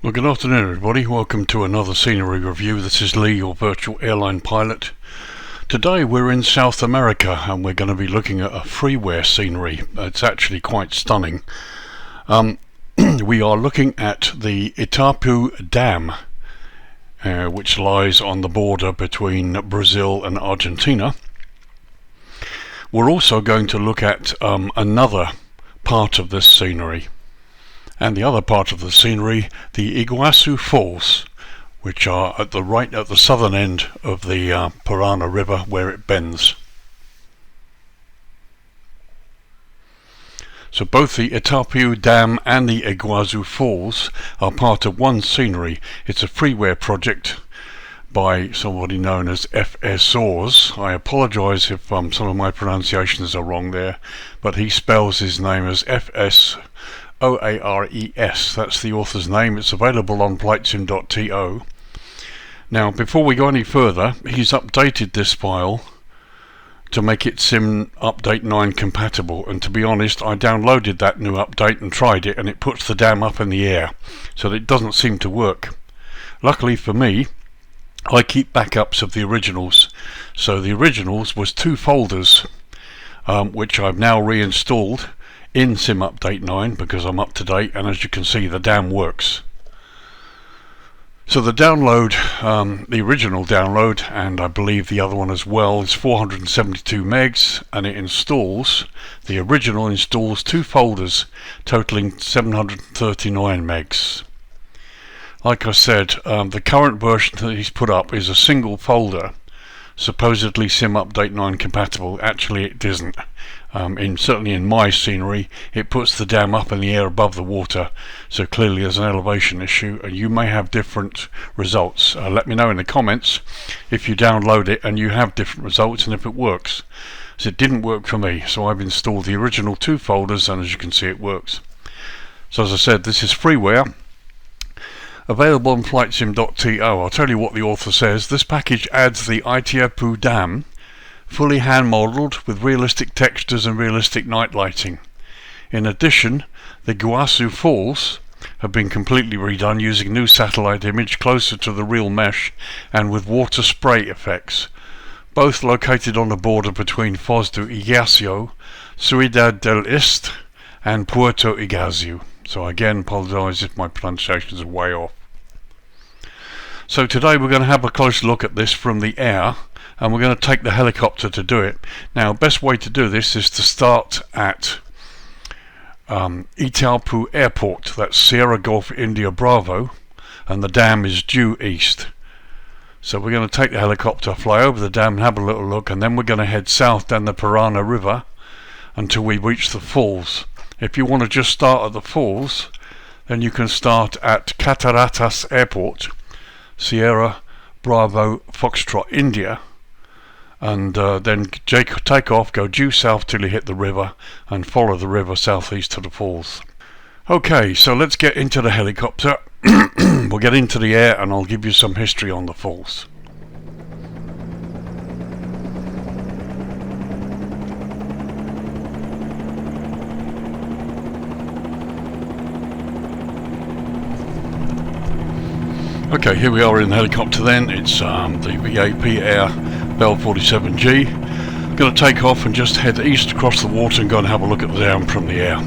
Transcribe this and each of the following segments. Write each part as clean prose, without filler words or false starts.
Well, good afternoon everybody, welcome to another scenery review. This is Lee, your virtual airline pilot. Today we're in South America and we're going to be looking at a FREEWARE scenery. It's actually quite stunning. We are looking at the Itaipu Dam, which lies on the border between Brazil and Argentina. We're also going to look at another part of this scenery. And the other part of the scenery, the Iguazu Falls, which are at the southern end of the Parana River where it bends. So both the Itaipu Dam and the Iguazu Falls are part of one scenery. It's a FREEWARE project by somebody known as FSAORES. I apologise if some of my pronunciations are wrong there, but he spells his name as FSAORES. That's the author's name. It's available on flightsim.to. Now, before we go any further, he's updated this file to make it Sim Update 9 compatible, and to be honest, I downloaded that new update and tried it, and it puts the dam up in the air, so that it doesn't seem to work. Luckily for me, I keep backups of the originals. So the originals was 2 folders, which I've now reinstalled in Sim Update 9 because I'm up to date, and as you can see, the dam works. So the download, the original download, and I believe the other one as well, is 472 megs, and it installs, the original installs 2 folders totaling 739 megs. Like I said, the current version that he's put up is a single folder, supposedly Sim Update 9 compatible. Actually it isn't. Certainly in my scenery, it puts the dam up in the air above the water, so clearly there's an elevation issue, and you may have different results. Let me know in the comments if you download it and you have different results and if it works. So it didn't work for me, so I've installed the original 2 folders, and as you can see, it works. So as I said, this is FREEWARE, available on flightsim.to. I'll tell you what the author says. This package adds the Itaipu Dam, fully hand-modelled with realistic textures and realistic night lighting. In addition, the Iguazu Falls have been completely redone using new satellite image closer to the real mesh and with water spray effects, both located on the border between Foz do Iguazu, Ciudad del Este and Puerto Iguazu. So again, apologise if my pronunciations are way off. So today we're going to have a close look at this from the air, and we're going to take the helicopter to do it. Now, best way to do this is to start at Itaipu Airport. That's Sierra Golf India Bravo, and the dam is due east. So we're going to take the helicopter, fly over the dam and have a little look, and then we're going to head south down the Parana River until we reach the falls. If you want to just start at the falls, then you can start at Cataratas Airport, Sierra Bravo Foxtrot India, and then take off, go due south till you hit the river, and follow the river southeast to the falls. Okay, so let's get into the helicopter. We'll get into the air and I'll give you some history on the falls. Okay, here we are in the helicopter then. It's the VAP Air Bell 47G. I'm going to take off and just head east across the water and go and have a look at the dam from the air.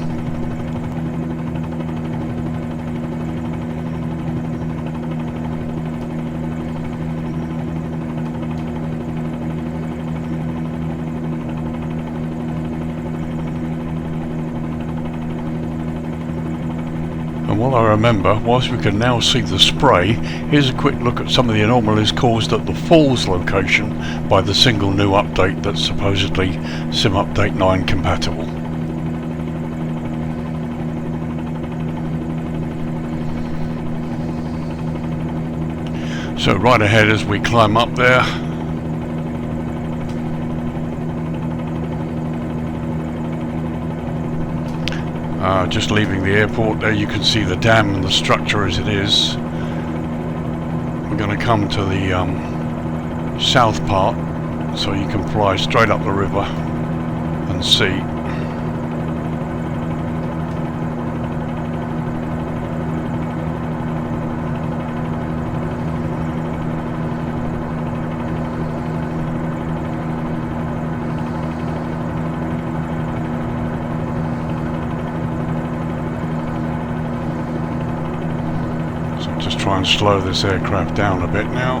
And what I remember, whilst we can now see the spray, here's a quick look at some of the anomalies caused at the falls location by the single new update that's supposedly Sim Update 9 compatible. So right ahead as we climb up there, just leaving the airport, there you can see the dam and the structure as it is. We're going to come to the south part, so you can fly straight up the river and see. try and slow this aircraft down a bit now.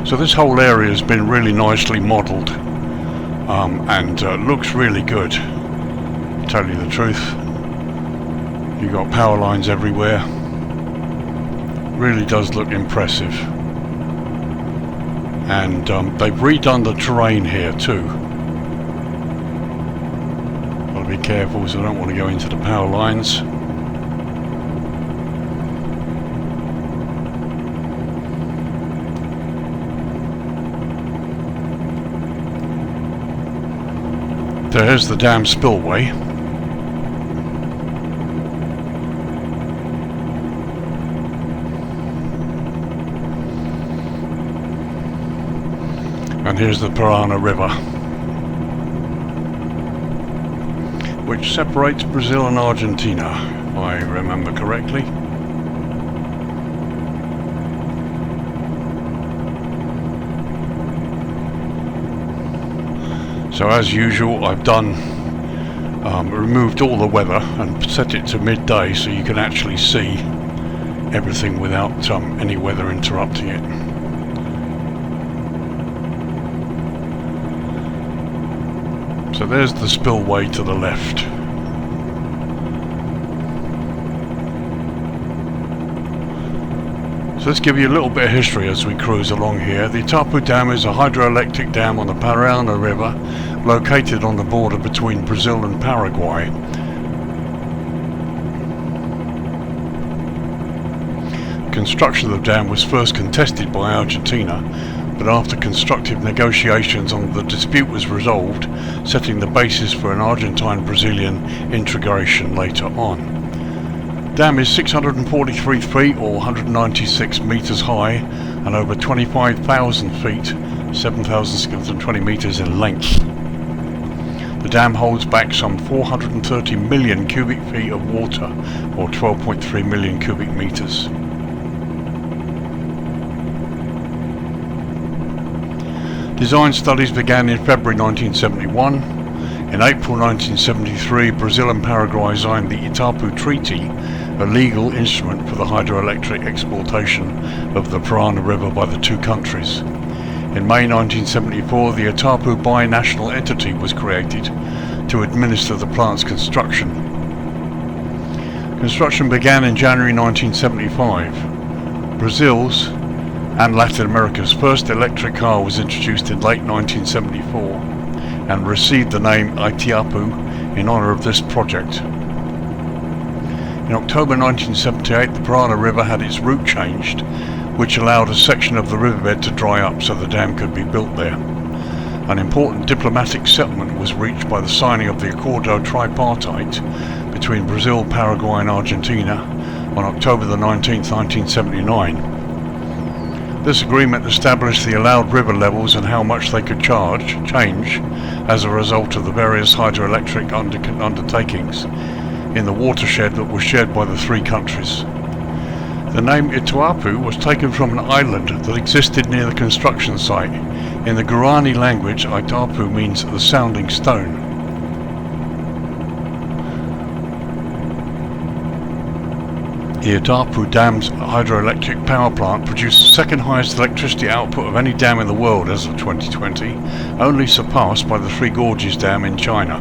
So this whole area has been really nicely modelled and looks really good, to tell you the truth. You've got power lines everywhere. Really does look impressive. And they've redone the terrain here too. Gotta be careful, so I don't want to go into the power lines. There's the dam spillway. And here's the Parana River, which separates Brazil and Argentina, if I remember correctly. So as usual, I've removed all the weather and set it to midday so you can actually see everything without any weather interrupting it. So there's the spillway to the left. So let's give you a little bit of history as we cruise along here. The Itaipu Dam is a hydroelectric dam on the Parana River, located on the border between Brazil and Paraguay. Construction of the dam was first contested by Argentina, but after constructive negotiations the dispute was resolved, setting the basis for an Argentine-Brazilian integration later on. The dam is 643 feet or 196 metres high and over 25,000 feet, 7,620 metres in length. The dam holds back some 430 million cubic feet of water, or 12.3 million cubic metres. Design studies began in February 1971. In April 1973, Brazil and Paraguay signed the Itaipu Treaty, a legal instrument for the hydroelectric exploitation of the Parana River by the two countries. In May 1974, the Itaipu binational entity was created to administer the plant's construction. Construction began in January 1975. Brazil's and Latin America's first electric car was introduced in late 1974 and received the name Itaipu in honor of this project. In October 1978, the Parana River had its route changed, which allowed a section of the riverbed to dry up so the dam could be built there. An important diplomatic settlement was reached by the signing of the Accordo Tripartite between Brazil, Paraguay and Argentina on October the 19th, 1979. This agreement established the allowed river levels and how much they could change as a result of the various hydroelectric undertakings in the watershed that was shared by the three countries. The name Itaipu was taken from an island that existed near the construction site. In the Guarani language, Itaipu means the sounding stone. The Itaipu Dam's hydroelectric power plant produced the second highest electricity output of any dam in the world as of 2020, only surpassed by the Three Gorges Dam in China.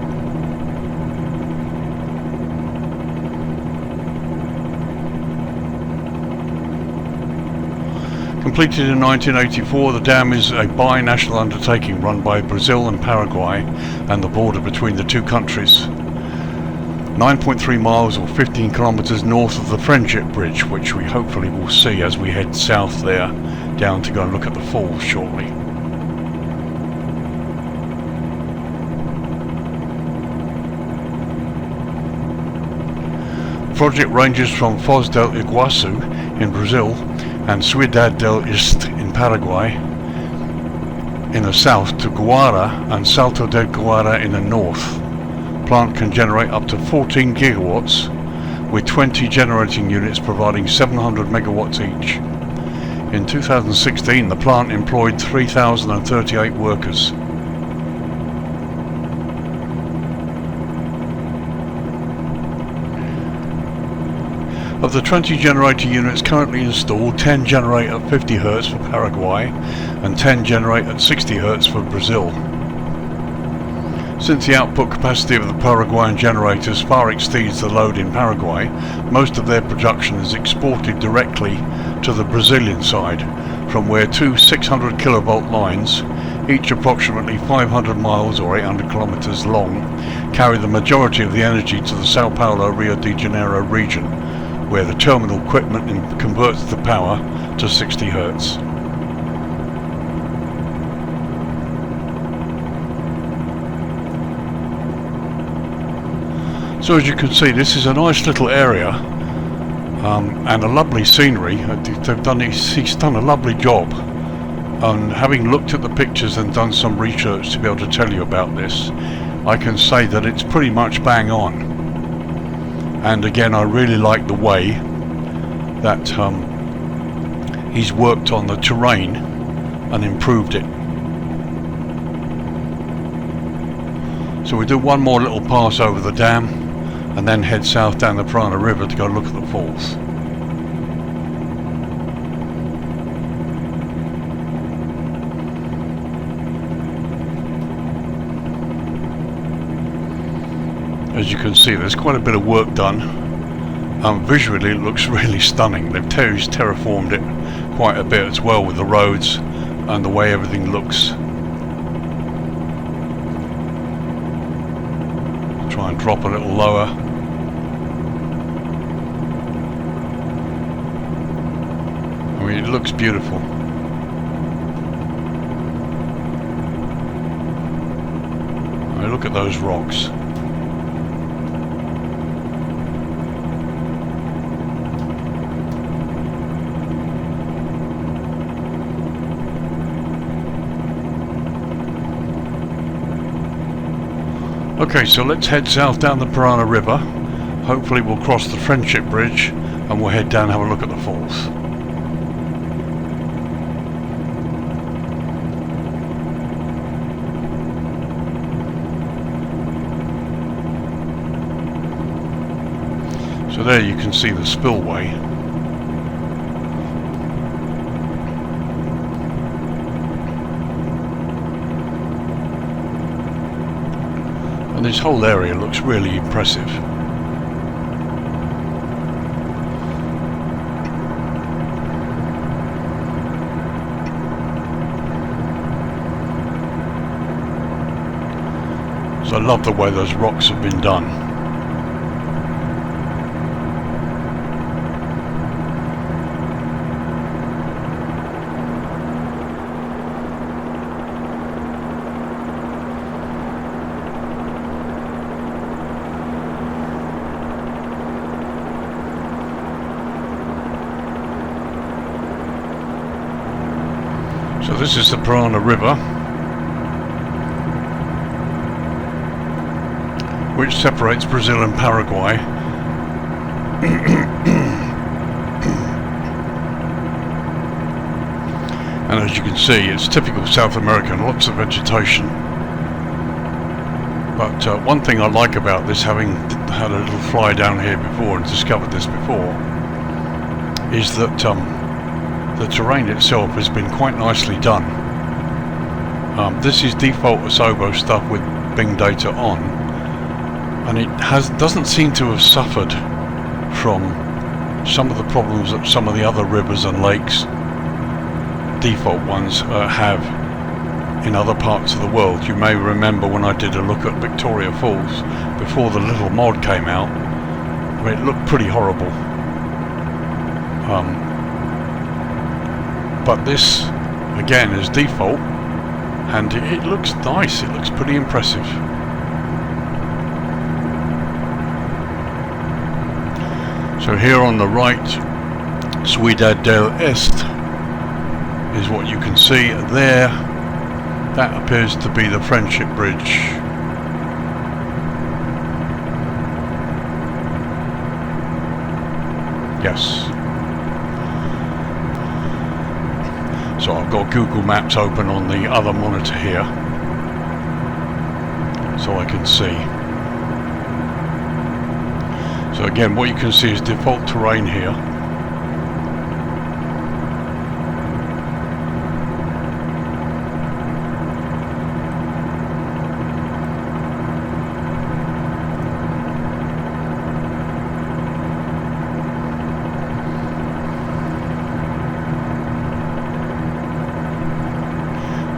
Completed in 1984, the dam is a binational undertaking run by Brazil and Paraguay and the border between the two countries. 9.3 miles or 15 kilometers north of the Friendship Bridge, which we hopefully will see as we head south there, down to go and look at the falls shortly. The project ranges from Foz del Iguazu in Brazil and Ciudad del Este in Paraguay in the south to Guara and Salto del Guara in the north. The plant can generate up to 14 gigawatts with 20 generating units providing 700 megawatts each. In 2016, the plant employed 3,038 workers. Of the 20 generator units currently installed, 10 generate at 50 Hz for Paraguay and 10 generate at 60 Hz for Brazil. Since the output capacity of the Paraguayan generators far exceeds the load in Paraguay, most of their production is exported directly to the Brazilian side, from where two 600 kilovolt lines, each approximately 500 miles or 800 kilometers long, carry the majority of the energy to the Sao Paulo-Rio de Janeiro region, where the terminal equipment converts the power to 60 Hz. So as you can see, this is a nice little area and a lovely scenery. He's done a lovely job. And having looked at the pictures and done some research to be able to tell you about this, I can say that it's pretty much bang on. And again, I really like the way that he's worked on the terrain and improved it. So we do one more little pass over the dam and then head south down the Parana River to go look at the falls. As you can see, there's quite a bit of work done. Visually it looks really stunning. They've terraformed it quite a bit as well with the roads and the way everything looks. Try and drop a little lower. I mean, it looks beautiful. I mean, look at those rocks. Okay, so let's head south down the Parana River. Hopefully we'll cross the Friendship Bridge and we'll head down and have a look at the falls. So there you can see the spillway. And this whole area looks really impressive. So I love the way those rocks have been done. So this is the Parana River, which separates Brazil and Paraguay. And as you can see, it's typical South American, lots of vegetation. But one thing I like about this, having had a little fly down here before and discovered this before, is that the terrain itself has been quite nicely done. This is default Asobo stuff with Bing data on, and it doesn't seem to have suffered from some of the problems that some of the other rivers and lakes, default ones, have in other parts of the world. You may remember when I did a look at Victoria Falls before the little mod came out. I mean, it looked pretty horrible. But this, again, is default, and it looks nice. It looks pretty impressive. So here on the right, Ciudad del Este is what you can see there. That appears to be the Friendship Bridge. Yes. So I've got Google Maps open on the other monitor here, so I can see. So again, what you can see is default terrain here.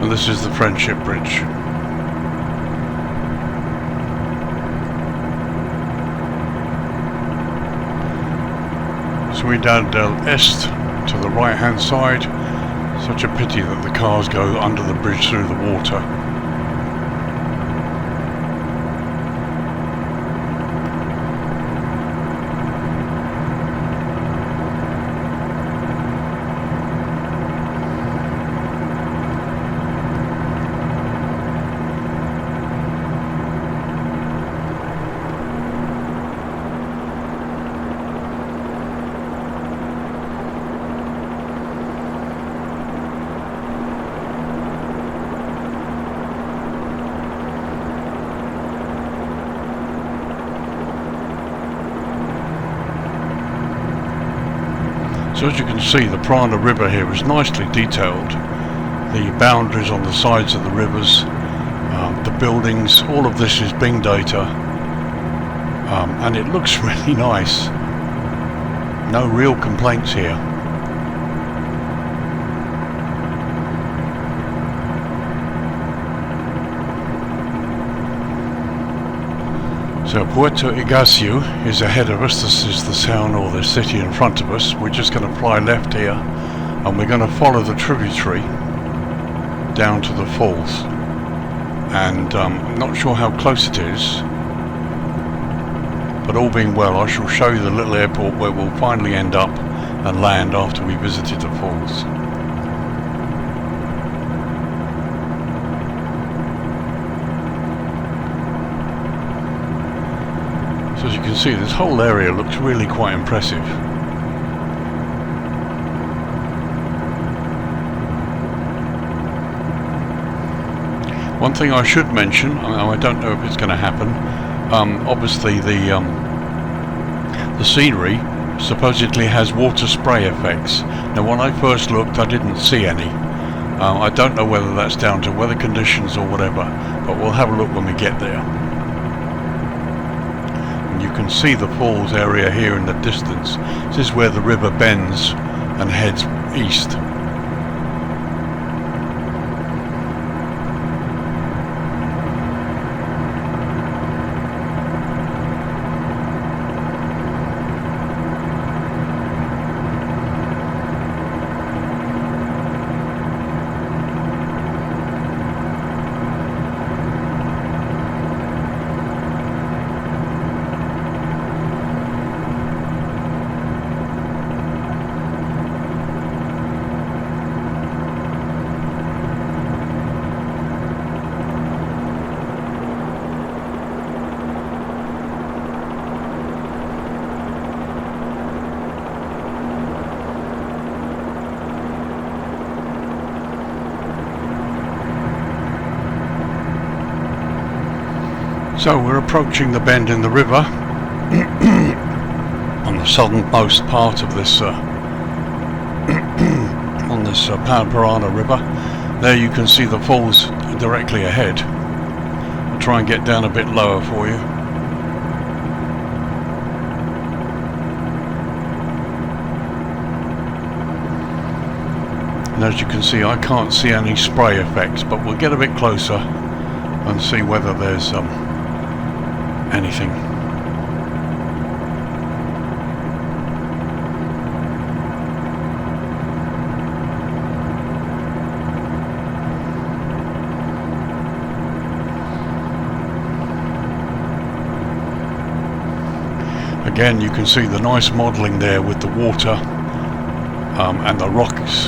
And this is the Friendship Bridge. Ciudad del Este to the right hand side. Such a pity that the cars go under the bridge through the water. So as you can see, the Parana River here is nicely detailed. The boundaries on the sides of the rivers, the buildings, all of this is Bing data, and it looks really nice. No real complaints here. So Puerto Iguazu is ahead of us. This is the town or the city in front of us. We're just going to fly left here and we're going to follow the tributary down to the falls. And I'm not sure how close it is, but all being well, I shall show you the little airport where we'll finally end up and land after we visited the falls. So as you can see, this whole area looks really quite impressive. One thing I should mention, I don't know if it's going to happen, obviously the scenery supposedly has water spray effects. Now when I first looked I didn't see any. I don't know whether that's down to weather conditions or whatever, but we'll have a look when we get there. You can see the falls area here in the distance. This is where the river bends and heads east. So we're approaching the bend in the river on the southernmost part of this on this Parana River. There you can see the falls directly ahead. I'll try and get down a bit lower for you. And as you can see, I can't see any spray effects, but we'll get a bit closer and see whether there's anything. Again, you can see the nice modelling there with the water and the rocks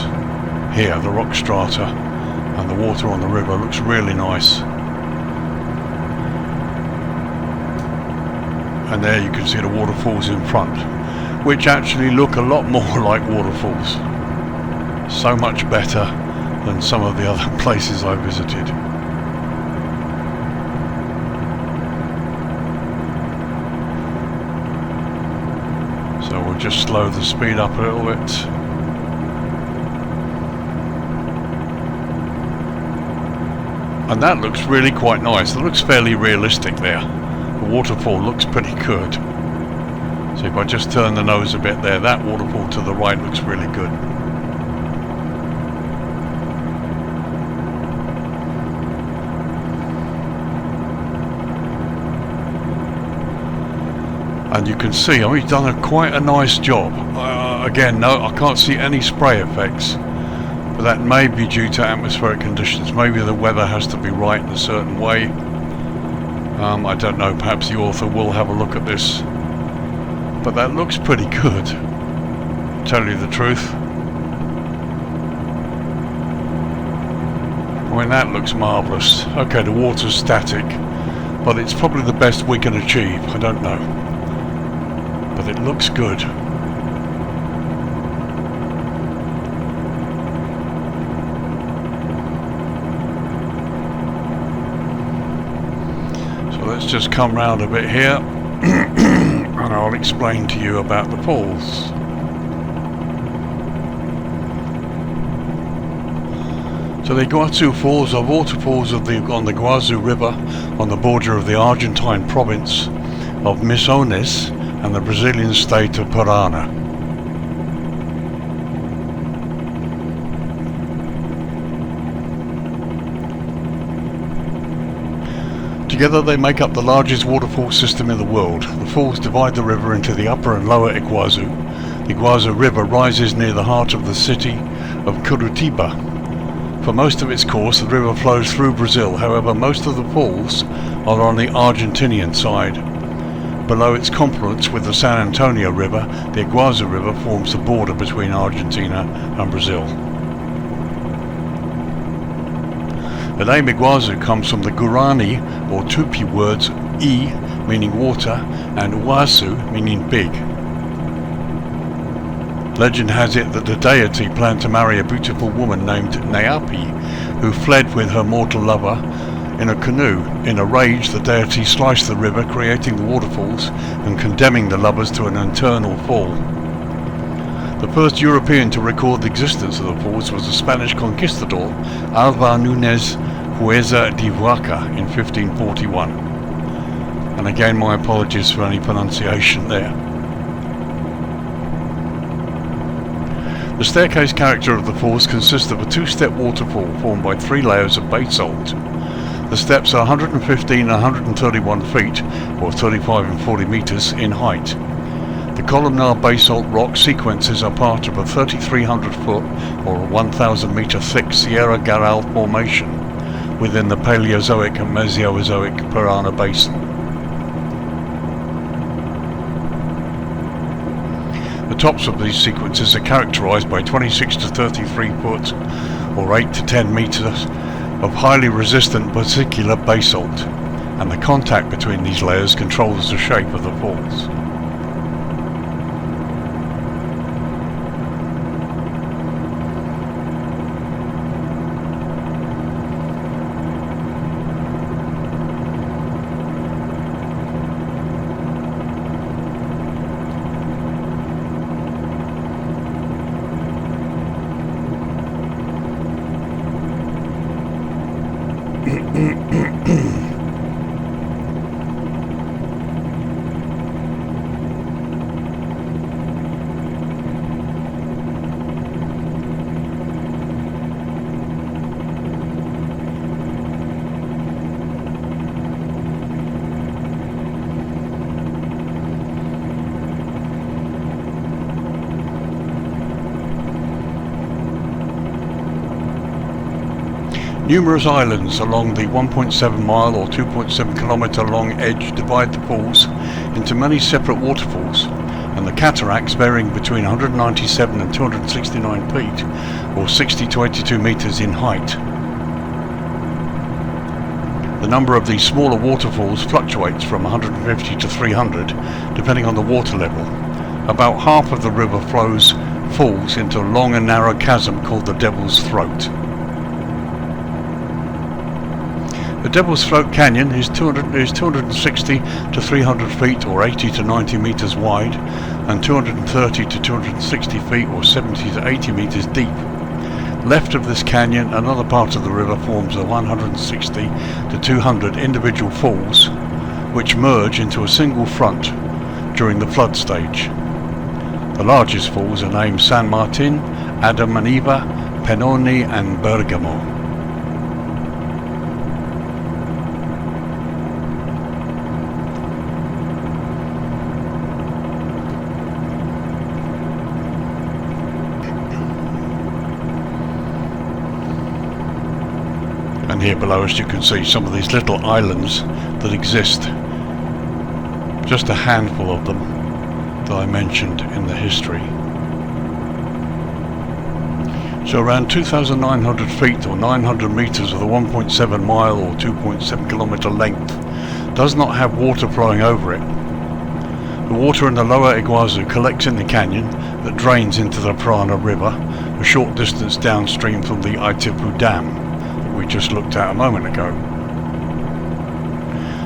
here, the rock strata, and the water on the river looks really nice. And there you can see the waterfalls in front, which actually look a lot more like waterfalls. So much better than some of the other places I visited. just slow the speed up a little bit. And that looks really quite nice. It looks fairly realistic there. The waterfall looks pretty good. So if I just turn the nose a bit there, that waterfall to the right looks really good. And you can see, I mean, he's done quite a nice job. Again, no, I can't see any spray effects, but that may be due to atmospheric conditions. Maybe the weather has to be right in a certain way. I don't know, perhaps the author will have a look at this. But that looks pretty good, to tell you the truth. I mean, that looks marvellous. Okay, the water's static, but it's probably the best we can achieve. I don't know. But it looks good. So let's just come round a bit here. And I'll explain to you about the falls. So the Iguazu Falls are waterfalls on the Iguazu River on the border of the Argentine province of Misiones and the Brazilian state of Parana. Together they make up the largest waterfall system in the world. The falls divide the river into the upper and lower Iguazu. The Iguazu River rises near the heart of the city of Curitiba. For most of its course, the river flows through Brazil. However, most of the falls are on the Argentinian side. Below its confluence with the San Antonio River, the Iguazu River forms the border between Argentina and Brazil. The name Iguazu comes from the Guarani or Tupi words I, meaning water, and Iguazu, meaning big. Legend has it that the deity planned to marry a beautiful woman named Naiapi, who fled with her mortal lover in a canoe. In a rage, the deity sliced the river, creating the waterfalls and condemning the lovers to an eternal fall. The first European to record the existence of the falls was the Spanish conquistador Alvar Núñez Hueza de Vaca in 1541. And again, my apologies for any pronunciation there. The staircase character of the falls consists of a two-step waterfall formed by 3 layers of basalt. The steps are 115 and 131 feet, or 35 and 40 meters, in height. The columnar basalt rock sequences are part of a 3,300 foot or 1,000 meter thick Sierra Garral formation within the Paleozoic and Mesozoic Parana Basin. The tops of these sequences are characterized by 26 to 33 foot or 8 to 10 meters of highly resistant particular basalt, and the contact between these layers controls the shape of the falls. Numerous islands along the 1.7 mile or 2.7 kilometer long edge divide the falls into many separate waterfalls, and the cataracts, varying between 197 and 269 feet or 60 to 82 meters in height. The number of these smaller waterfalls fluctuates from 150 to 300 depending on the water level. About half of the river falls into a long and narrow chasm called the Devil's Throat. The Devil's Throat Canyon is 260 to 300 feet or 80 to 90 meters wide, and 230 to 260 feet or 70 to 80 meters deep. Left of this canyon, another part of the river forms the 160 to 200 individual falls which merge into a single front during the flood stage. The largest falls are named San Martin, Adam and Eva, Pennoni and Bergamo. And here below us you can see some of these little islands that exist. Just a handful of them that I mentioned in the history. So around 2,900 feet or 900 meters of the 1.7 mile or 2.7 kilometer length does not have water flowing over it. The water in the lower Iguazu collects in the canyon that drains into the Parana River a short distance downstream from the Itaipu Dam we just looked at a moment ago.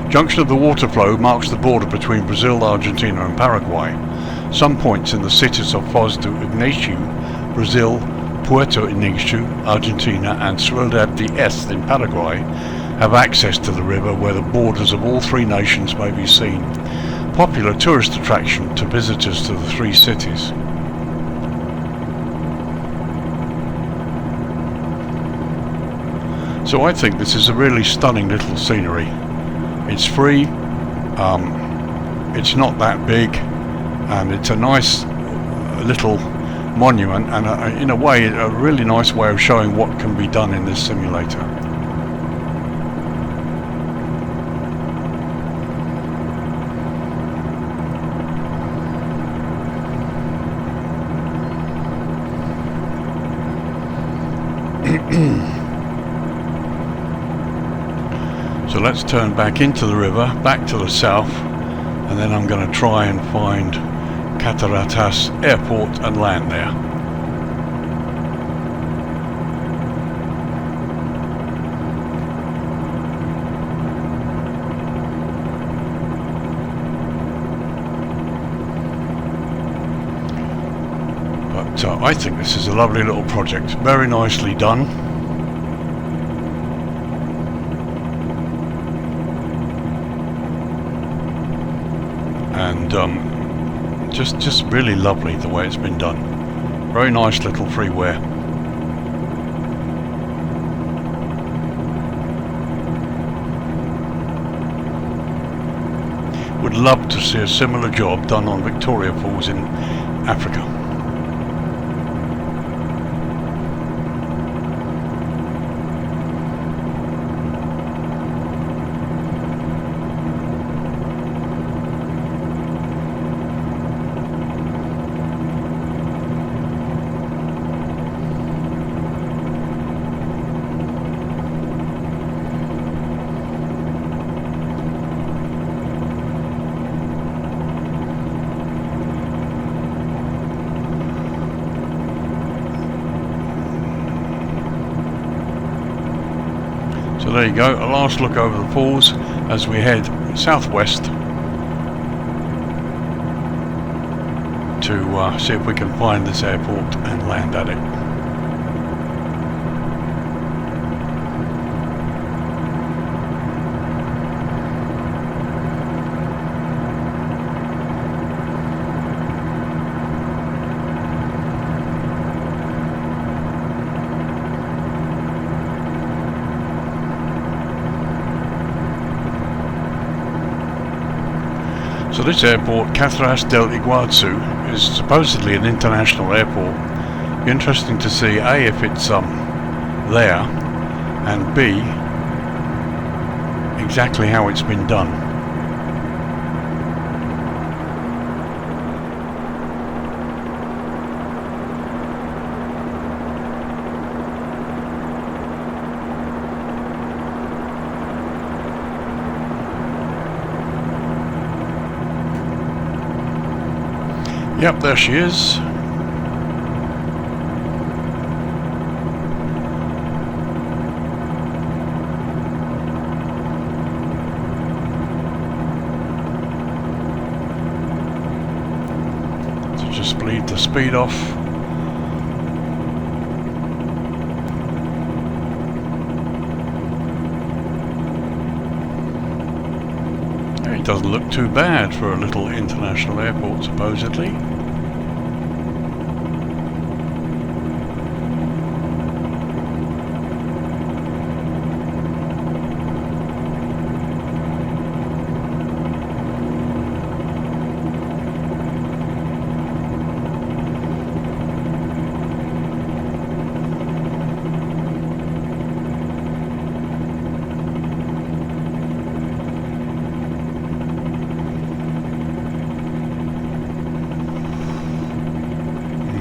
Junction of the water flow marks the border between Brazil, Argentina and Paraguay. Some points in the cities of Foz do Iguazu, Brazil, Puerto Iguazu, Argentina and Ciudad de Este in Paraguay have access to the river where the borders of all three nations may be seen. Popular tourist attraction to visitors to the three cities. So I think this is a really stunning little scenery. It's free, it's not that big, and it's a nice little monument and in a way a really nice way of showing what can be done in this simulator. So let's turn back into the river, back to the south, and then I'm going to try and find Cataratas Airport and land there. But I think this is a lovely little project, very nicely done. And just really lovely the way it's been done. Very nice little freeware. Would love to see a similar job done on Victoria Falls in Africa. So there you go, a last look over the falls as we head southwest to see if we can find this airport and land at it. So this airport, Cataratas del Iguazu, is supposedly an international airport. Be interesting to see A, if it's there, and B, exactly how it's been done. Yep, there she is. speed off. It doesn't look too bad for a little international airport, supposedly.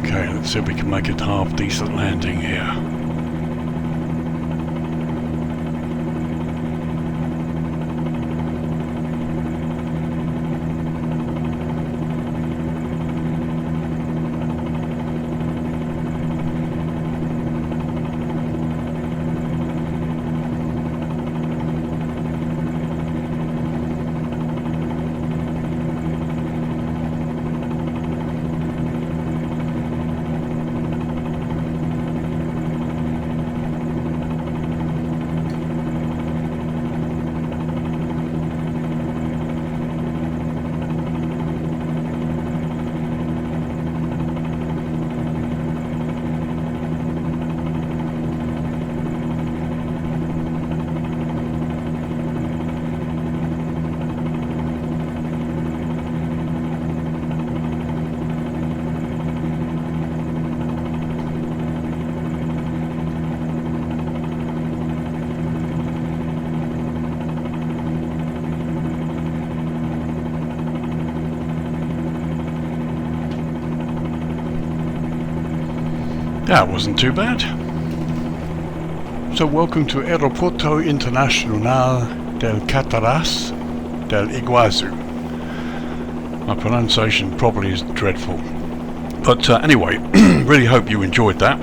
Okay, let's see if we can make a half decent landing here. That wasn't too bad. So welcome to Aeroporto Internacional del Cataratas del Iguazu. My pronunciation probably is dreadful. But anyway, really hope you enjoyed that.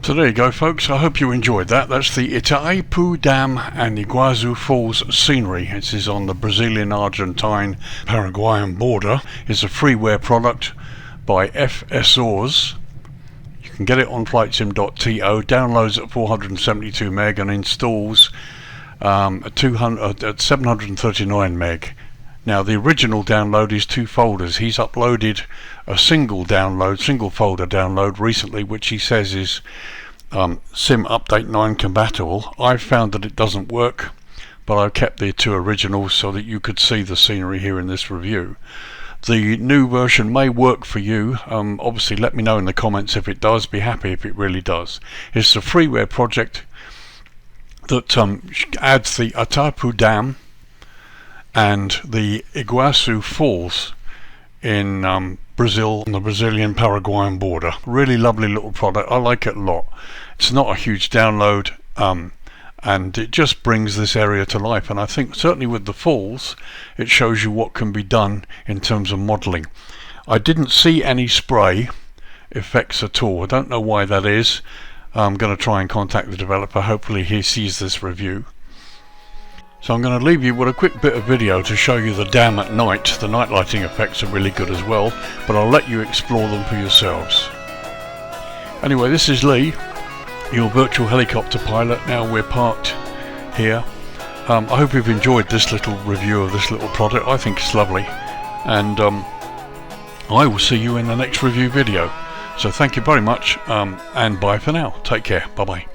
So there you go, folks. I hope you enjoyed that. That's the Itaipu Dam and Iguazu Falls scenery. This is on the Brazilian-Argentine-Paraguayan border. It's a freeware product by FSAORES. You can get it on flightsim.to. Downloads at 472 meg and installs at 739 meg. Now the original download is 2 folders. He's uploaded a single folder download recently, which he says is Sim Update 9 compatible. I've found that it doesn't work, but I've kept the 2 originals so that you could see the scenery here in this review. The new version may work for you. Obviously let me know in the comments if it does. Be happy if it really does. It's a freeware project that adds the Itaipu Dam and the Iguazu Falls in Brazil, on the Brazilian-Paraguayan border. Really lovely little product. I like it a lot. It's not a huge download, and it just brings this area to life. And I think certainly with the falls, it shows you what can be done in terms of modelling. I didn't see any spray effects at all. I don't know why that is. I'm going to try and contact the developer. Hopefully he sees this review. So I'm going to leave you with a quick bit of video to show you the dam at night. The night lighting effects are really good as well, but I'll let you explore them for yourselves. Anyway, this is Lee, your virtual helicopter pilot. Now we're parked here. I hope you've enjoyed this little review of this little product. I think it's lovely, and I will see you in the next review video. So thank you very much, and bye for now. Take care. Bye bye.